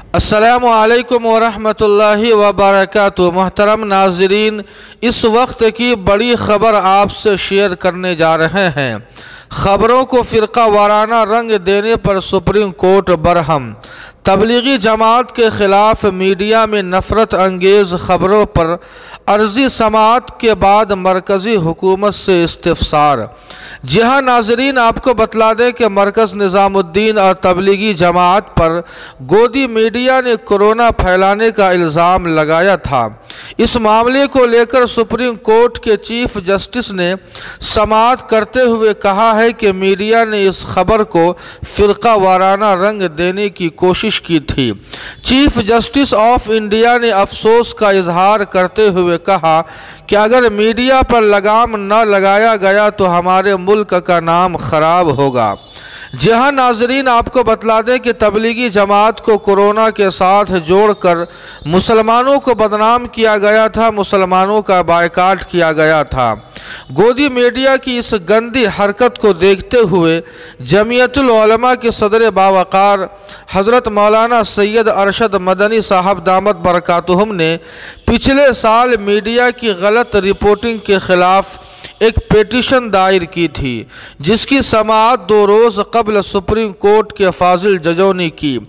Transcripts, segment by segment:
अस्सलामु अलैकुम वरहमतुल्लाहि वबरकातुहू। मोहतरम नाज़रीन, इस वक्त की बड़ी ख़बर आपसे शेयर करने जा रहे हैं। ख़बरों को फ़िरका वाराना रंग देने पर सुप्रीम कोर्ट बरहम। तबलीगी जमात के ख़िलाफ़ मीडिया में नफ़रत अंगेज़ ख़बरों पर अर्ज़ी समाअत के बाद मरकज़ी हुकूमत से इस्तिफ़सार। जी हाँ नाज़रीन, आपको बतला दें कि मरकज़ निज़ामुद्दीन और तबलीगी जमात पर गोदी मीडिया ने कोरोना फैलाने का इल्ज़ाम लगाया था। इस मामले को लेकर सुप्रीम कोर्ट के चीफ जस्टिस ने समाअत करते हुए कहा है कि मीडिया ने इस खबर को फ़िरका वाराना रंग देने की कोशिश की थी। चीफ जस्टिस ऑफ इंडिया ने अफसोस का इजहार करते हुए कहा कि अगर मीडिया पर लगाम न लगाया गया तो हमारे मुल्क का नाम खराब होगा। जी हाँ नाजरीन, आपको बतला दें कि तबलीगी जमात को कोरोना के साथ जोड़कर मुसलमानों को बदनाम किया गया था, मुसलमानों का बायकाट किया गया था। गोदी मीडिया की इस गंदी हरकत को देखते हुए जमीयतुल उलमा के सदर बावकार हज़रत मौलाना सैयद अरशद मदनी साहब दामत बरकातुहुम ने पिछले साल मीडिया की गलत रिपोर्टिंग के ख़िलाफ़ एक पेटिशन दायर की थी, जिसकी समाअत 2 रोज़ कबल सुप्रीम कोर्ट के फाजिल जजों ने की।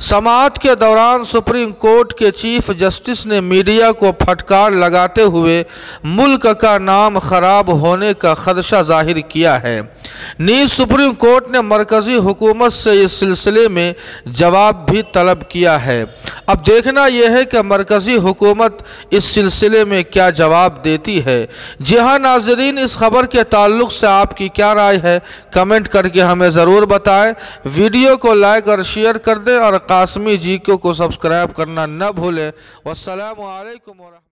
समाअत के दौरान सुप्रीम कोर्ट के चीफ जस्टिस ने मीडिया को फटकार लगाते हुए मुल्क का नाम खराब होने का खदशा जाहिर किया है। नीज़ सुप्रीम कोर्ट ने मरकज़ी हुकूमत से इस सिलसिले में जवाब भी तलब किया है। अब देखना यह है कि मरकज़ी हुकूमत इस सिलसिले में क्या जवाब देती है। जी हाँ नाज़रीन, इस खबर के ताल्लुक़ से आपकी क्या राय है, कमेंट करके हमें ज़रूर बताएं। वीडियो को लाइक और शेयर कर दें और कासमी जी को सब्सक्राइब करना न भूलें। वस्सलामु अलैकुम।